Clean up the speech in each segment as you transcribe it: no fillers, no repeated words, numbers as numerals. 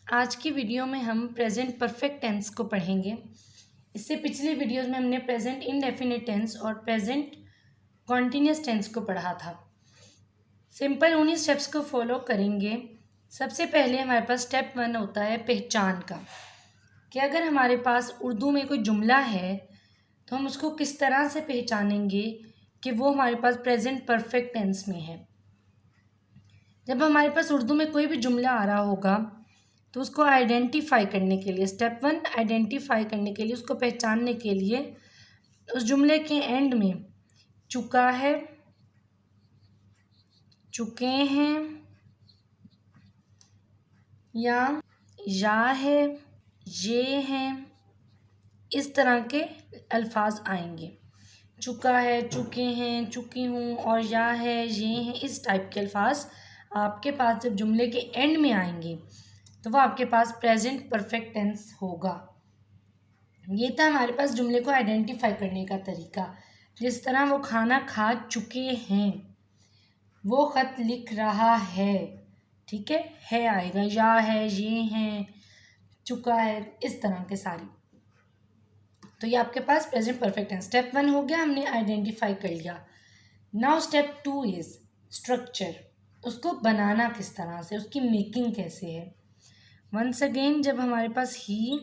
आज की वीडियो में हम प्रेजेंट परफेक्ट टेंस को पढ़ेंगे। इससे पिछले वीडियोस में हमने प्रेजेंट इंडेफिनिट टेंस और प्रेजेंट कॉन्टिन्यूस टेंस को पढ़ा था। सिंपल उन्हीं स्टेप्स को फॉलो करेंगे। सबसे पहले हमारे पास स्टेप 1 होता है पहचान का, कि अगर हमारे पास उर्दू में कोई जुमला है तो हम उसको किस तरह से पहचानेंगे कि वो हमारे पास प्रेजेंट परफेक्ट टेंस में है। जब हमारे पास उर्दू में कोई भी जुमला आ रहा होगा तो उसको आइडेंटिफाई करने के लिए, स्टेप 1 आइडेंटिफाई करने के लिए, उसको पहचानने के लिए उस जुमले के एंड में चुका है, चुके हैं या है, ये हैं, इस तरह के अल्फाज आएंगे। चुका है, चुके हैं, चुकी हूँ और या है, ये हैं, इस टाइप के अल्फाज आपके पास जब जुमले के एंड में आएंगे तो वो आपके पास प्रेजेंट परफेक्ट टेंस होगा। ये था हमारे पास जुमले को आइडेंटिफाई करने का तरीका। जिस तरह वो खाना खा चुके हैं, वो ख़त लिख रहा है, ठीक है आएगा, या है, ये हैं, चुका है, इस तरह के सारी। तो ये आपके पास प्रेजेंट परफेक्ट टेंस। स्टेप 1 हो गया, हमने आइडेंटिफाई कर लिया। Now step 2 is structure. उसको बनाना किस तरह से, उसकी मेकिंग कैसे है। वंस अगेन, जब हमारे पास ही,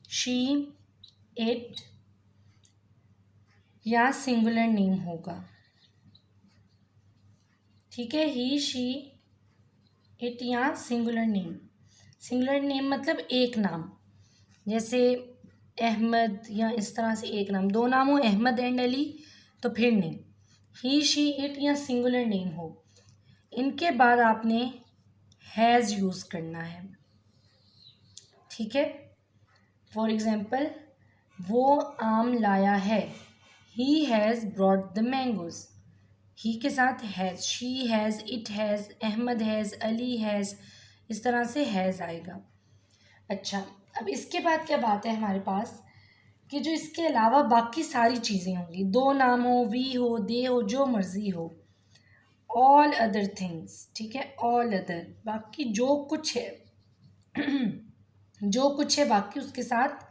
शी, इट या सिंगुलर नेम होगा, ठीक है, ही, शी, इट या सिंगुलर नेम। सिंगुलर नेम मतलब एक नाम, जैसे अहमद या इस तरह से एक नाम। दो नाम हो, अहमद एंड अली, तो फिर नहीं। ही, शी, इट या सिंगुलर नेम हो, इनके बाद आपने हैज़ यूज़ करना है, ठीक है। फॉर एग्जाम्पल, वो आम लाया है, he has brought the mangoes. He के साथ has, she has, it has, Ahmad has, Ali has, इस तरह से हैज़ आएगा। अच्छा, अब इसके बाद क्या बात है हमारे पास कि जो इसके अलावा बाकी सारी चीज़ें होंगी, दो नाम हो, वी हो, दे हो, जो मर्ज़ी हो, ऑल अदर थिंग्स, ठीक है, ऑल अदर, बाकी जो कुछ है जो कुछ है बाकी, उसके साथ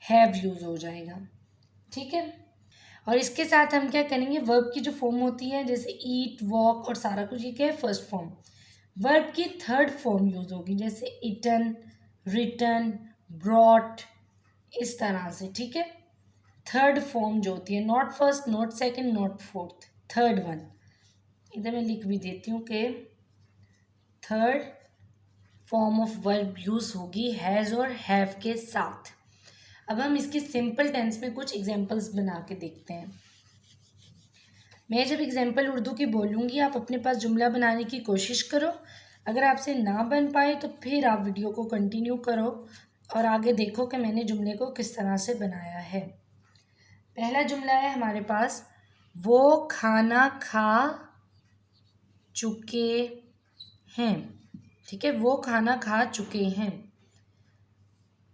हैव यूज़ हो जाएगा, ठीक है। और इसके साथ हम क्या करेंगे, वर्ब की जो फॉर्म होती है, जैसे ईट, वॉक और सारा कुछ, ये क्या है, फर्स्ट फॉर्म। वर्ब की थर्ड फॉर्म यूज़ होगी, जैसे इटन, रिटन, ब्रॉट, इस तरह से, ठीक है। थर्ड फॉर्म जो होती है, not first, not second, not fourth, third one. इधर मैं लिख भी देती हूँ कि third form of verb use होगी हैज़ और हैव के साथ। अब हम इसकी सिंपल टेंस में कुछ एग्जांपल्स बना के देखते हैं। मैं जब एग्जांपल उर्दू की बोलूँगी, आप अपने पास जुमला बनाने की कोशिश करो। अगर आपसे ना बन पाए तो फिर आप वीडियो को कंटिन्यू करो और आगे देखो कि मैंने जुमले को किस तरह से बनाया है। पहला जुमला है हमारे पास, वो खाना खा चुके हैं, ठीक है, वो खाना खा चुके हैं।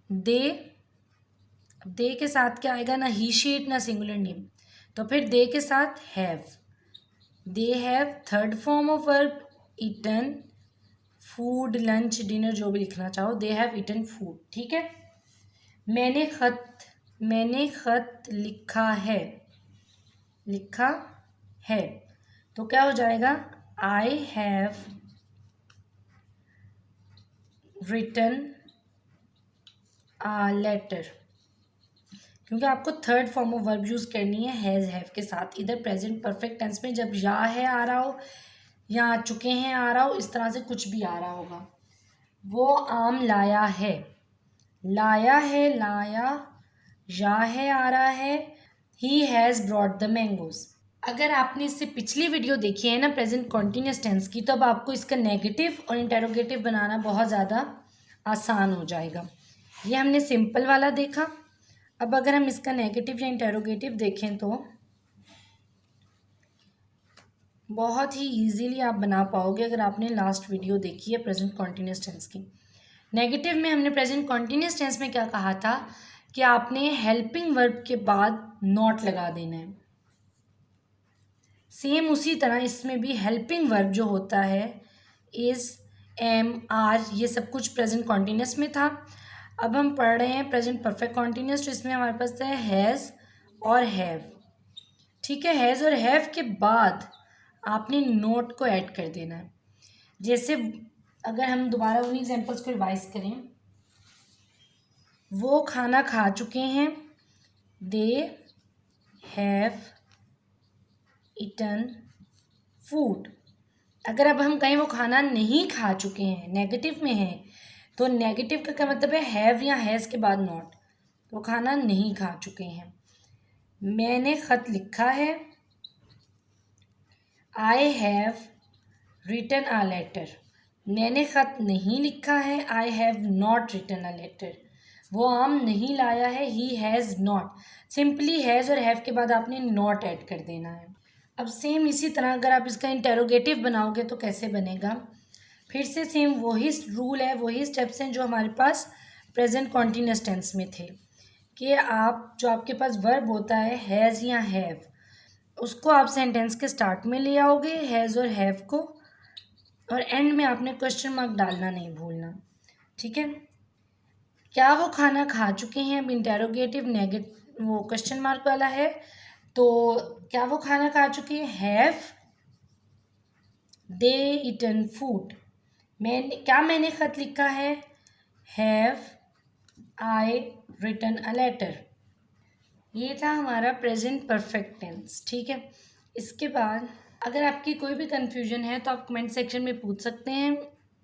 दे के साथ क्या आएगा, ना ही, शी, इट, ना सिंगुलर नेम, तो फिर दे के साथ have. They have, third form of verb, eaten food, lunch, dinner, जो भी लिखना चाहो, दे हैव ईटन फूड, ठीक है। मैंने खत लिखा है, लिखा है, तो क्या हो जाएगा, I have written a letter, क्योंकि आपको third form of verb use करनी है हैज़, हैव के साथ। इधर प्रेजेंट परफेक्ट टेंस में जब या है आ रहा हो या चुके हैं आ रहा हो, इस तरह से कुछ भी आ रहा होगा। वो आम लाया है, लाया है, लाया, या है आ रहा है, he has brought the mangoes. अगर आपने इससे पिछली वीडियो देखी है ना प्रेजेंट कॉन्टिन्यूस टेंस की, तो अब आपको इसका नेगेटिव और इंटेरोगेटिव बनाना बहुत ज़्यादा आसान हो जाएगा। ये हमने सिंपल वाला देखा। अब अगर हम इसका नेगेटिव या इंटेरोगेटिव देखें तो बहुत ही इजीली आप बना पाओगे अगर आपने लास्ट वीडियो देखी है प्रेजेंट कॉन्टिन्यूस टेंस की। नेगेटिव में हमने प्रेजेंट कॉन्टिन्यूस टेंस में क्या कहा था कि आपने हेल्पिंग वर्ब के बाद नॉट लगा देना है। सेम उसी तरह इसमें भी हेल्पिंग वर्ब जो होता है इज़, एम, आर, ये सब कुछ प्रेजेंट कॉन्टिन्यूस में था। अब हम पढ़ रहे हैं प्रेजेंट परफेक्ट कॉन्टिन्यूस, तो इसमें हमारे पास है हैज़ और हैव। ठीक है, हैज़ और हैव के बाद आपने नोट को ऐड कर देना है। जैसे अगर हम दोबारा उन एग्जांपल्स को रिवाइज करें, वो खाना खा चुके हैं, दे हैव ईटन फूड। अगर अब हम कहें वो खाना नहीं खा चुके हैं, नेगेटिव में है, तो नेगेटिव का क्या मतलब है, हैव या हैज़ के बाद नॉट, वो खाना नहीं खा चुके हैं। मैंने ख़त लिखा है, I have written a letter. मैंने ख़त नहीं लिखा है, I have not written a letter. वो आम नहीं लाया है, he has not. Simply has और हैव के बाद आपने नॉट ऐड कर देना है। अब सेम इसी तरह अगर आप इसका इंटेरोगेटिव बनाओगे तो कैसे बनेगा, फिर से सेम वही रूल है, वही स्टेप्स हैं जो हमारे पास प्रेजेंट कॉन्टिन्यूअस टेंस में थे, कि आप जो आपके पास वर्ब होता है हैज़ या हैव, उसको आप सेंटेंस के स्टार्ट में ले आओगे हैज़ और हैव को, और एंड में आपने क्वेश्चन मार्क डालना नहीं भूलना। ठीक है, क्या वो खाना खा चुके हैं, अब इंटेरोगेटिव वो क्वेश्चन मार्क वाला है, तो क्या वो खाना खा चुके हैं, हैव दे ईटन फूड। मैंने ख़त लिखा है, have I written a letter. ये था हमारा प्रेजेंट परफेक्ट टेंस। ठीक है, इसके बाद अगर आपकी कोई भी कन्फ्यूजन है तो आप कमेंट सेक्शन में पूछ सकते हैं,